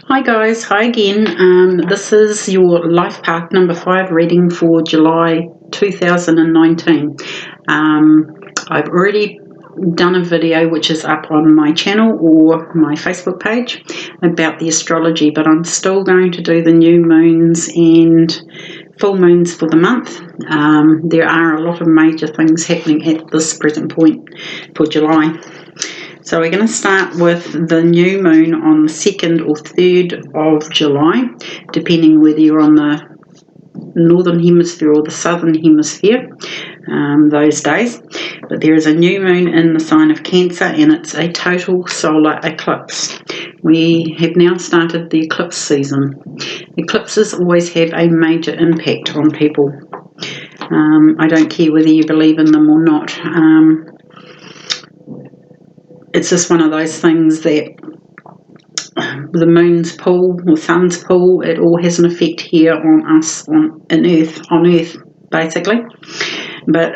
Hi guys, hi again. This is your Life Path number 5 reading for July 2019. I've already done a video which is up on my channel or my Facebook page about the astrology, but I'm still going to do the new moons and full moons for the month. There are a lot of major things happening at this present point for July. So we're going to start with the new moon on the 2nd or 3rd of July, depending whether you're on the northern hemisphere or the southern hemisphere those days. But there is a new moon in the sign of Cancer, and it's a total solar eclipse. We have now started the eclipse season. Eclipses always have a major impact on people. I don't care whether you believe in them or not. It's just one of those things that the moon's pull or sun's pull, it all has an effect here on us on Earth basically. But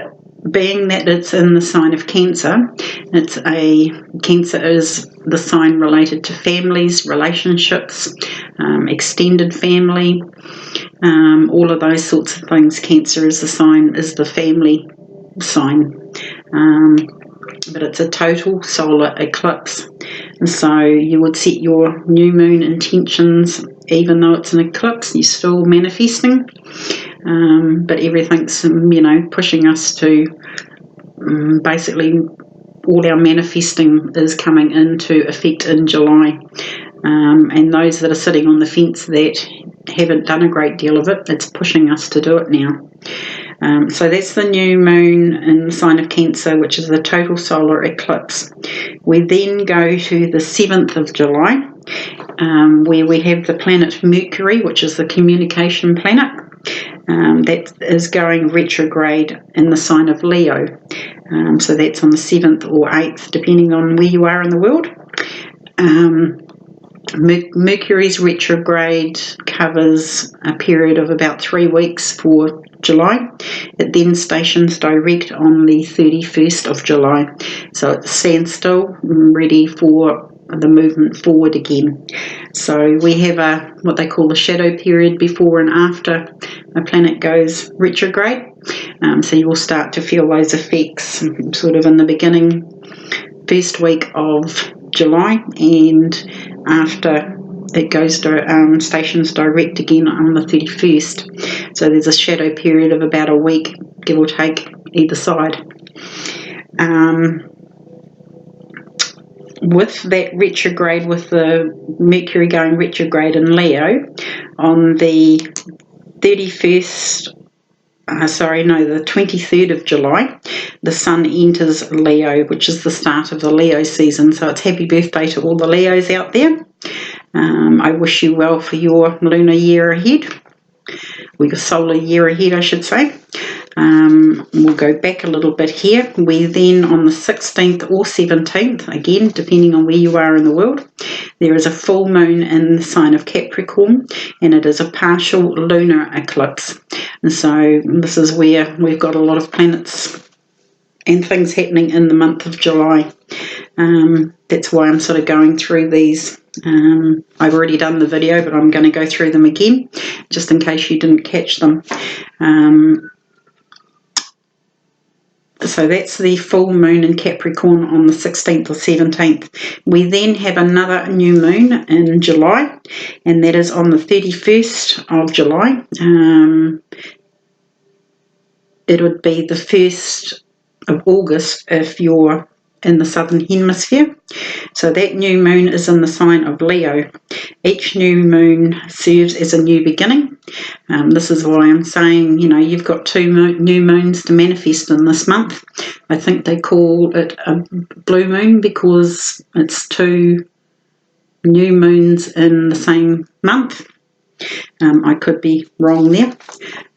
being that it's in the sign of Cancer, Cancer is the sign related to families, relationships, extended family, all of those sorts of things. Cancer is the family sign. But it's a total solar eclipse, and so you would set your new moon intentions. Even though it's an eclipse, you're still manifesting, but everything's pushing us to basically all our manifesting is coming into effect in July, and those that are sitting on the fence that haven't done a great deal of it, it's pushing us to do it now. So that's the new moon in the sign of Cancer, which is the total solar eclipse. We then go to the 7th of July, where we have the planet Mercury, which is the communication planet, that is going retrograde in the sign of Leo. So that's on the 7th or 8th, depending on where you are in the world. Mercury's retrograde covers a period of about 3 weeks for July. It then stations direct on the 31st of July. So it's standstill, ready for the movement forward again. So we have what they call the shadow period before and after a planet goes retrograde. So you will start to feel those effects sort of in the beginning, first week of July, and after it goes to stations direct again on the 31st. So there's a shadow period of about a week, give or take, either side. With that retrograde, with the Mercury going retrograde in Leo, on the 23rd of July, the sun enters Leo, which is the start of the Leo season. So it's happy birthday to all the Leos out there. I wish you well for your lunar year ahead, or your solar year ahead, I should say. We'll go back a little bit here. We then, on the 16th or 17th, again, depending on where you are in the world, there is a full moon in the sign of Capricorn, and it is a partial lunar eclipse. And so this is where we've got a lot of planets and things happening in the month of July. That's why I'm sort of going through these. I've already done the video, but I'm going to go through them again, just in case you didn't catch them. So that's the full moon in Capricorn on the 16th or 17th. We then have another new moon in July, and that is on the 31st of July. It would be the 1st of August if you're in the southern hemisphere. So that new moon is in the sign of Leo. Each new moon serves as a new beginning. This is why I'm saying, you've got 2 new moons to manifest in this month. I think they call it a blue moon because it's 2 new moons in the same month. I could be wrong there.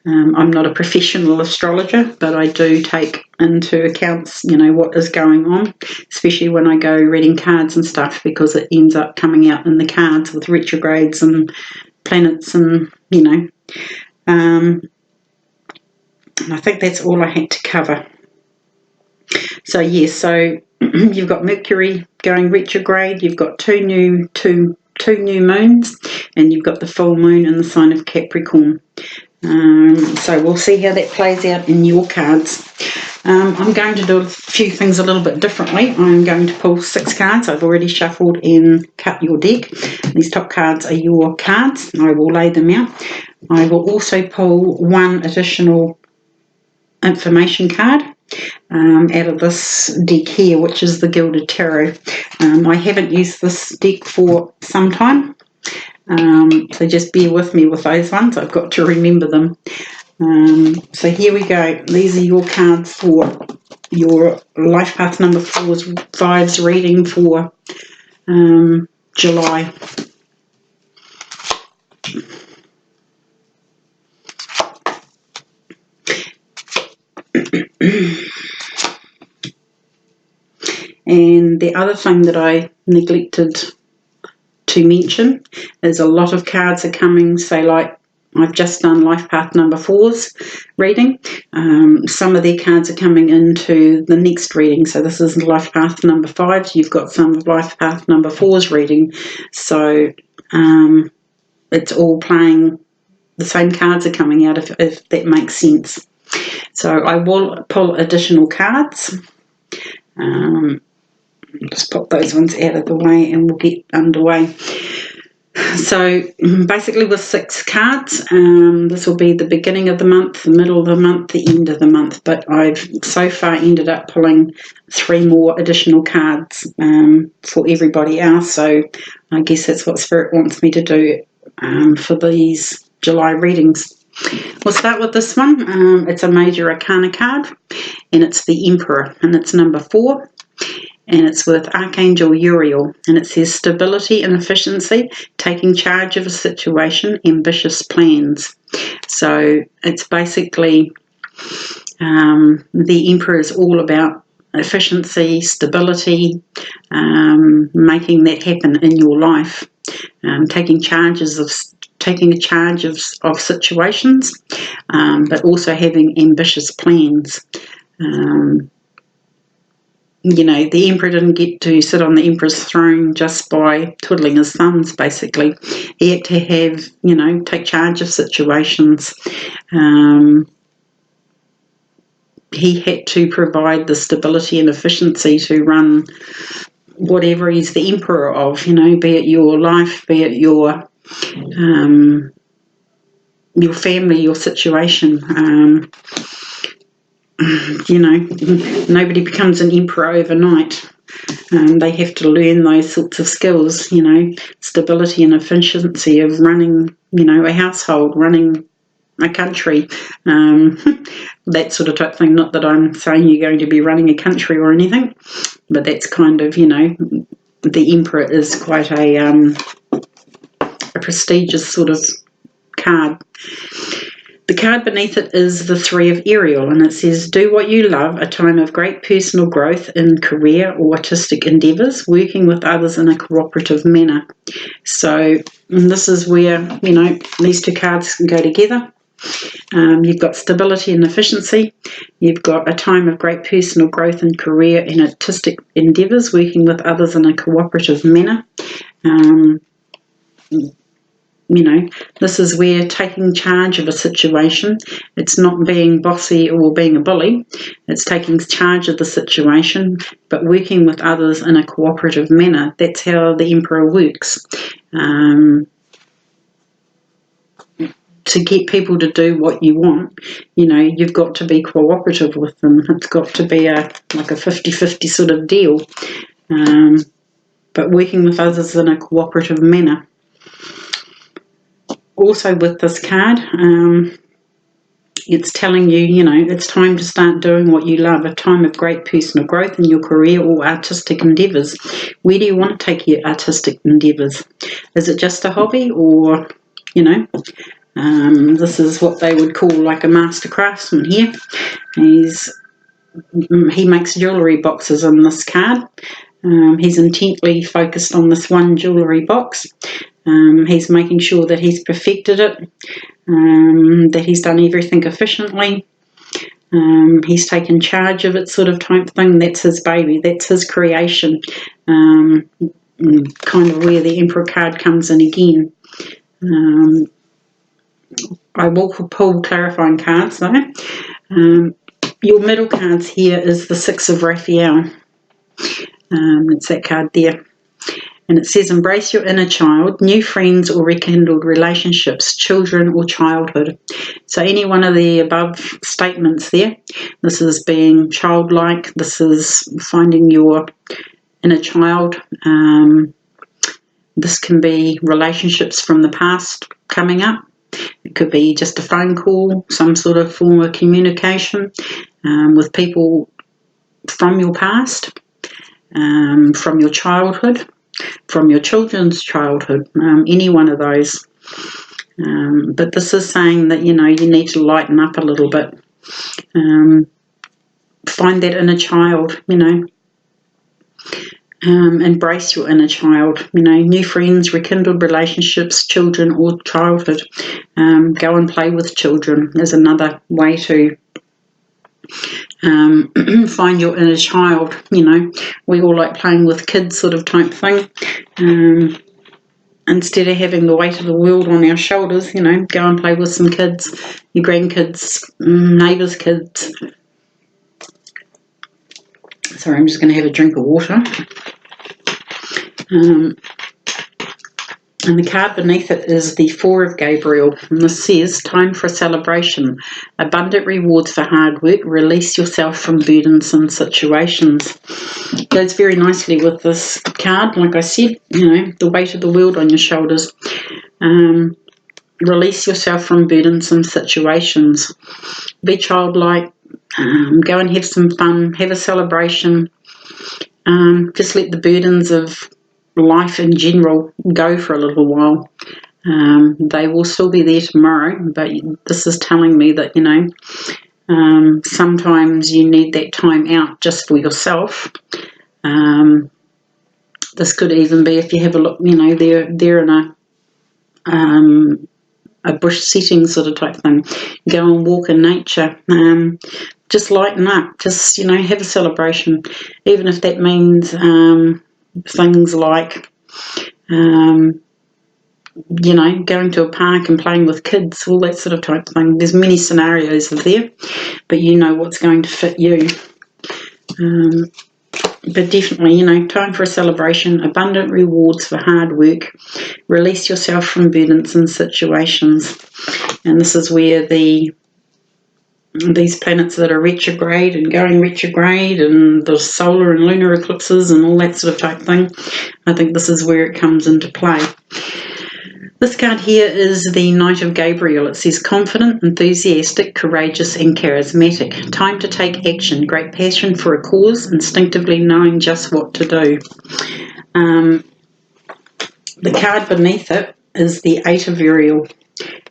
I'm not a professional astrologer, but I do take into account, what is going on, especially when I go reading cards and stuff, because it ends up coming out in the cards with retrogrades and planets and, and I think that's all I had to cover. So, yes, so you've got Mercury going retrograde, you've got two 2 new moons, and you've got the full moon in the sign of Capricorn. So we'll see how that plays out in your cards. I'm going to do a few things a little bit differently. I'm going to pull 6 cards. I've already shuffled and cut your deck. These top cards are your cards. I will lay them out. I will also pull 1 additional information card out of this deck here, which is the Gilded Tarot. I haven't used this deck for some time, so just bear with me with those ones. I've got to remember them. So here we go. These are your cards for your Life Path number 5's reading for July. And the other thing that I neglected to mention is a lot of cards are coming, say like I've just done Life Path number 4's reading. Some of their cards are coming into the next reading. So this is Life Path number 5. You've got some of Life Path number 4's reading. So it's all playing, the same cards are coming out, if that makes sense. So I will pull additional cards. Just pop those ones out of the way and we'll get underway. So basically with 6 cards, this will be the beginning of the month, the middle of the month, the end of the month, but I've so far ended up pulling 3 more additional cards for everybody else. So I guess that's what Spirit wants me to do for these July readings. We'll start with this one. It's a Major Arcana card, and it's the Emperor, and it's number 4. And it's with Archangel Uriel, and it says stability and efficiency, taking charge of a situation, ambitious plans. So it's basically the Emperor is all about efficiency, stability, making that happen in your life, taking charge of situations, but also having ambitious plans. You know, the Emperor didn't get to sit on the Emperor's throne just by twiddling his thumbs, basically. He had to have, you know, take charge of situations. He had to provide the stability and efficiency to run whatever he's the Emperor of, you know, be it your life, be it your family, your situation. You know, nobody becomes an emperor overnight. They have to learn those sorts of skills, you know, stability and efficiency of running, you know, a household, running a country, that sort of type thing. Not that I'm saying you're going to be running a country or anything, but that's kind of, you know, the Emperor is quite a prestigious sort of card. The card beneath it is the 3 of Ariel, and it says, do what you love, a time of great personal growth in career or artistic endeavours, working with others in a cooperative manner. So this is where, you know, these 2 cards can go together. You've got stability and efficiency. You've got a time of great personal growth in career and artistic endeavours, working with others in a cooperative manner. You know, this is where taking charge of a situation, it's not being bossy or being a bully, it's taking charge of the situation, but working with others in a cooperative manner. That's how the Emperor works. To get people to do what you want, you know, you've got to be cooperative with them. It's got to be like a 50-50 sort of deal, but working with others in a cooperative manner. Also with this card, it's telling you, you know, it's time to start doing what you love, a time of great personal growth in your career or artistic endeavours. Where do you want to take your artistic endeavours? Is it just a hobby, or, you know, this is what they would call like a master craftsman here. He makes jewellery boxes in this card. He's intently focused on this one jewellery box. He's making sure that he's perfected it, that he's done everything efficiently. He's taken charge of it, sort of type thing. That's his baby. That's his creation. kind of where the Emperor card comes in again. I will pull clarifying cards though. Your middle cards here is the Six of Raphael. It's that card there. And it says, embrace your inner child, new friends or rekindled relationships, children or childhood. So any one of the above statements there, this is being childlike, this is finding your inner child. This can be relationships from the past coming up. It could be just a phone call, some sort of form of communication with people from your past, from your childhood, from your children's childhood, any one of those. But this is saying that, you need to lighten up a little bit. Find that inner child, embrace your inner child, new friends, rekindled relationships, children or childhood. Go and play with children is another way to find your inner child. We all like playing with kids sort of type thing. Instead of having the weight of the world on our shoulders, go and play with some kids, your grandkids, neighbours' kids. Sorry, I'm just going to have a drink of water. And the card beneath it is the Four of Gabriel. And this says, time for a celebration. Abundant rewards for hard work. Release yourself from burdensome situations. Goes very nicely with this card. Like I said, the weight of the world on your shoulders. Release yourself from burdensome situations. Be childlike. Go and have some fun. Have a celebration. Just let the burdens of life in general go for a little while. They will still be there tomorrow, but this is telling me that, sometimes you need that time out just for yourself. This could even be if you have a look, they're in a bush setting sort of type thing. Go and walk in nature. Just lighten up. Just, have a celebration. Even if that means things like, going to a park and playing with kids, all that sort of type of thing. There's many scenarios there, but you know what's going to fit you. But definitely, time for a celebration, abundant rewards for hard work, release yourself from burdensome situations. And this is where these planets that are retrograde and going retrograde and the solar and lunar eclipses and all that sort of type thing, I think this is where it comes into play. This card here is the Knight of Gabriel. It says, confident, enthusiastic, courageous and charismatic. Time to take action. Great passion for a cause, instinctively knowing just what to do. The card beneath it is the Eight of Uriel.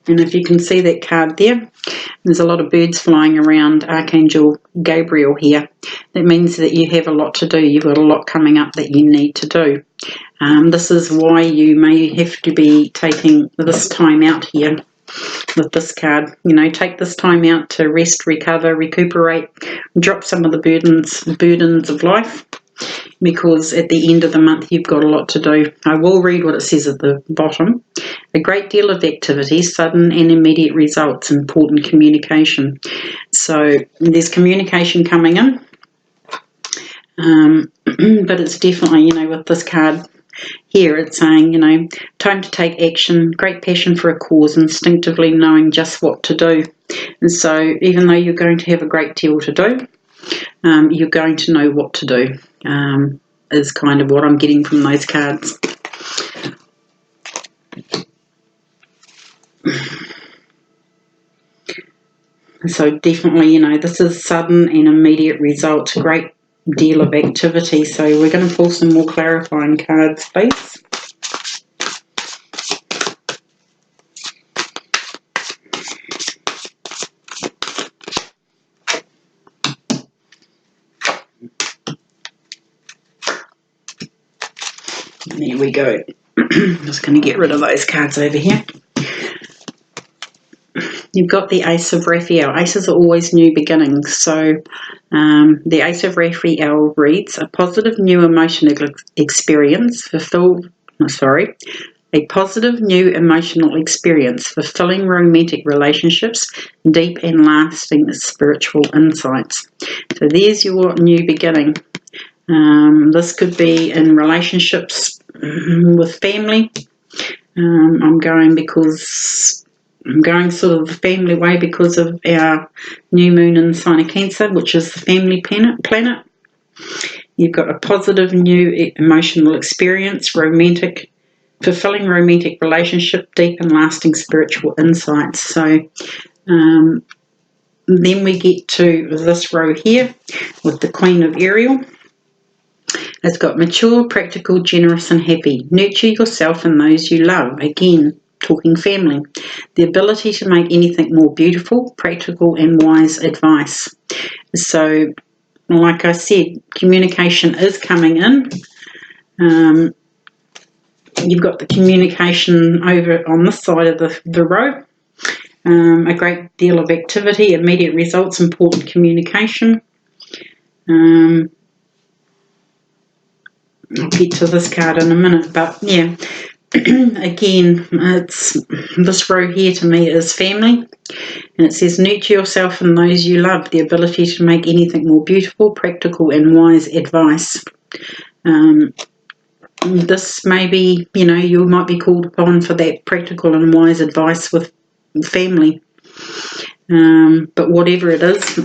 And if you can see that card there, there's a lot of birds flying around Archangel Gabriel here. That means that you have a lot to do. You've got a lot coming up that you need to do. This is why you may have to be taking this time out here with this card. Take this time out to rest, recover, recuperate, drop some of the burdens of life, because at the end of the month you've got a lot to do. I will read what it says at the bottom. A great deal of activity, sudden and immediate results, important communication. So there's communication coming in, but it's definitely, with this card here, it's saying, time to take action, great passion for a cause, instinctively knowing just what to do. And so even though you're going to have a great deal to do, you're going to know what to do, is kind of what I'm getting from those cards. So definitely, this is sudden and immediate results, great deal of activity. So we're going to pull some more clarifying cards, please. There we go. I'm just going to get rid of those cards over here. you've got the Ace of Raphael. Aces are always new beginnings. So the Ace of Raphael reads, a positive new emotional experience, a positive new emotional experience, fulfilling romantic relationships, deep and lasting spiritual insights. So there's your new beginning. This could be in relationships with family. I'm going sort of the family way because of our new moon in the sign of Cancer, which is the family planet. You've got a positive new emotional experience, fulfilling romantic relationship, deep and lasting spiritual insights. So then we get to this row here with the Queen of Ariel. It's got mature, practical, generous and happy. Nurture yourself and those you love. Again, talking family. The ability to make anything more beautiful, practical and wise advice. So, like I said, communication is coming in. You've got the communication over on this side of the row. A great deal of activity, immediate results, important communication. I'll get to this card in a minute, but yeah, again, it's this row here to me is family, and it says nurture yourself and those you love, the ability to make anything more beautiful, practical and wise advice. This may be, you might be called upon for that practical and wise advice with family, but whatever it is,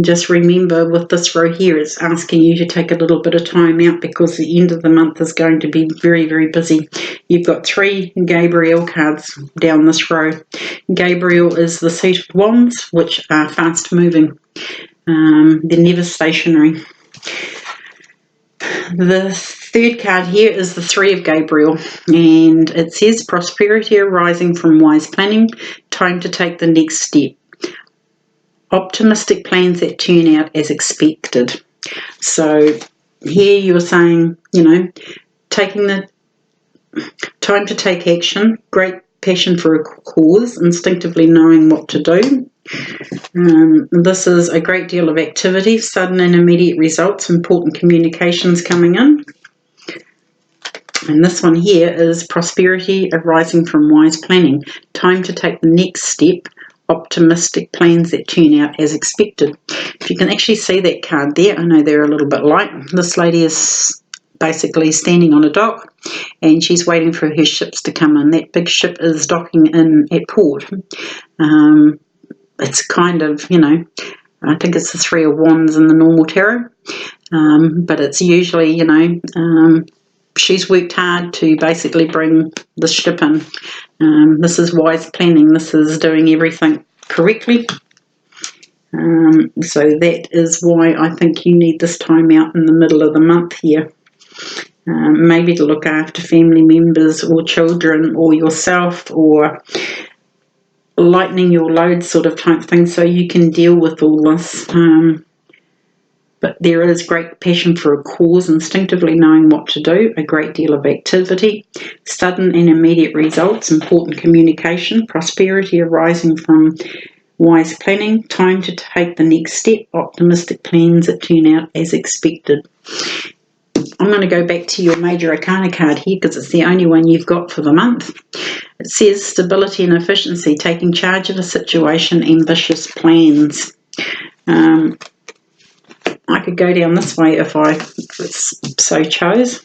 just remember with this row here, it's asking you to take a little bit of time out because the end of the month is going to be very, very busy. You've got 3 Gabriel cards down this row. Gabriel is the Suit of Wands, which are fast moving. They're never stationary. The 3rd card here is the 3 of Gabriel, and it says prosperity arising from wise planning, time to take the next step. Optimistic plans that turn out as expected. So here you're saying, taking the time to take action, great passion for a cause, instinctively knowing what to do. This is a great deal of activity, sudden and immediate results, important communications coming in. And this one here is prosperity arising from wise planning, time to take the next step, optimistic plans that turn out as expected. If you can actually see that card there, I know they're a little bit light. This lady is basically standing on a dock and she's waiting for her ships to come in. That big ship is docking in at port. It's kind of, I think it's the 3 of Wands in the normal tarot, but it's usually, she's worked hard to basically bring the ship in. This is wise planning. This is doing everything correctly. So that is why I think you need this time out in the middle of the month here. Maybe to look after family members or children or yourself, or lightening your load sort of type thing so you can deal with all this. But there is great passion for a cause, instinctively knowing what to do, a great deal of activity, sudden and immediate results, important communication, prosperity arising from wise planning, time to take the next step, optimistic plans that turn out as expected. I'm going to go back to your Major Arcana card here because it's the only one you've got for the month. It says stability and efficiency, taking charge of a situation, ambitious plans. I could go down this way if I so chose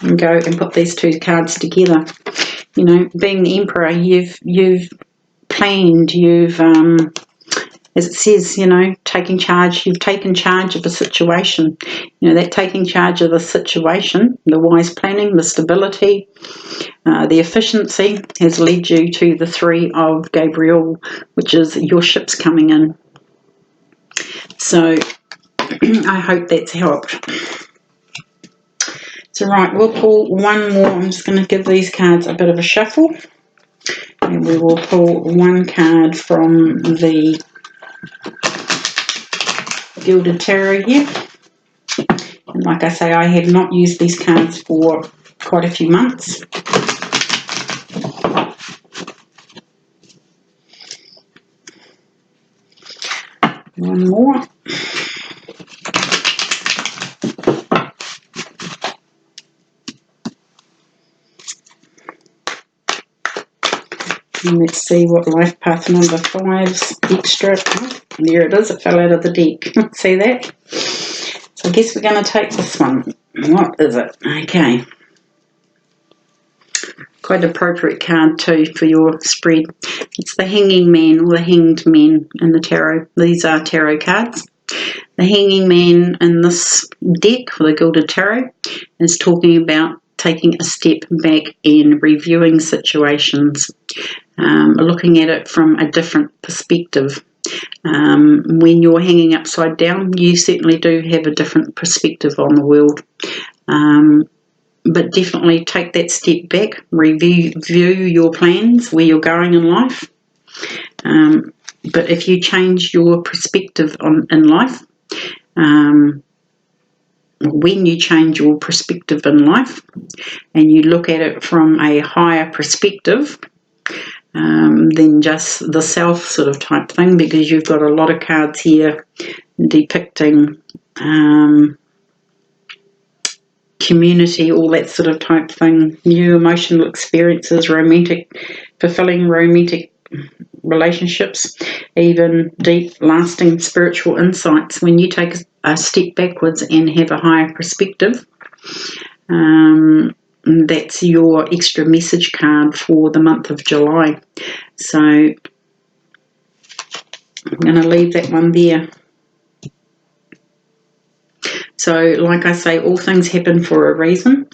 and go and put these 2 cards together. Being the Emperor, you've planned, you've, as it says, taking charge, you've taken charge of a situation. That taking charge of the situation, the wise planning, the stability, the efficiency has led you to the 3 of Gabriel, which is your ships coming in. So I hope that's helped. So right, we'll pull one more. I'm just going to give these cards a bit of a shuffle. And we will pull one card from the Gilded Tarot here. And like I say, I have not used these cards for quite a few months. one more. And let's see what life path number 5's extra. Oh, there it is, it fell out of the deck. See that? So I guess we're going to take this one. What is it? Okay. Quite appropriate card too for your spread. It's the Hanging Man or the Hanged Man in the tarot. These are tarot cards. The Hanging Man in this deck for the Gilded Tarot is talking about taking a step back and reviewing situations, looking at it from a different perspective. When you're hanging upside down, you certainly do have a different perspective on the world. But definitely take that step back, review your plans, where you're going in life. But if you change your perspective in life, when you change your perspective in life and you look at it from a higher perspective than just the self sort of type thing, because you've got a lot of cards here depicting community, all that sort of type thing, new emotional experiences, fulfilling romantic relationships, even deep, lasting spiritual insights. When you take a step backwards and have a higher perspective, that's your extra message card for the month of July. So I'm going to leave that one there. So, like I say, all things happen for a reason,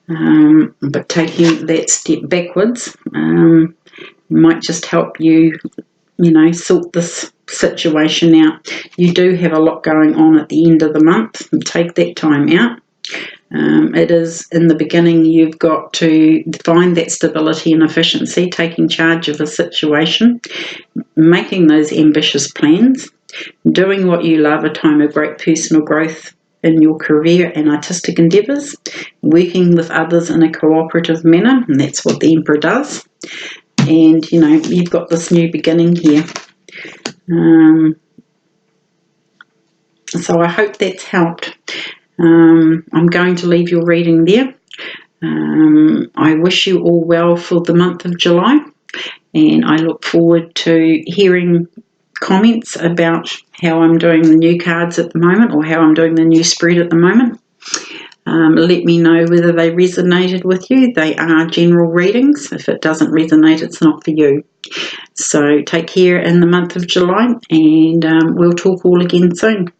but taking that step backwards might just help you, sort this situation out. You do have a lot going on at the end of the month. Take that time out. It is in the beginning, you've got to find that stability and efficiency, taking charge of a situation, making those ambitious plans, doing what you love, a time of great personal growth in your career and artistic endeavours, working with others in a cooperative manner, and that's what the Emperor does. And, you've got this new beginning here. So I hope that's helped. I'm going to leave your reading there. I wish you all well for the month of July, and I look forward to hearing comments about how I'm doing the new cards at the moment, or how I'm doing the new spread at the moment. Let me know whether they resonated with you. They are general readings. If it doesn't resonate, it's not for you. So take care in the month of July, and we'll talk all again soon.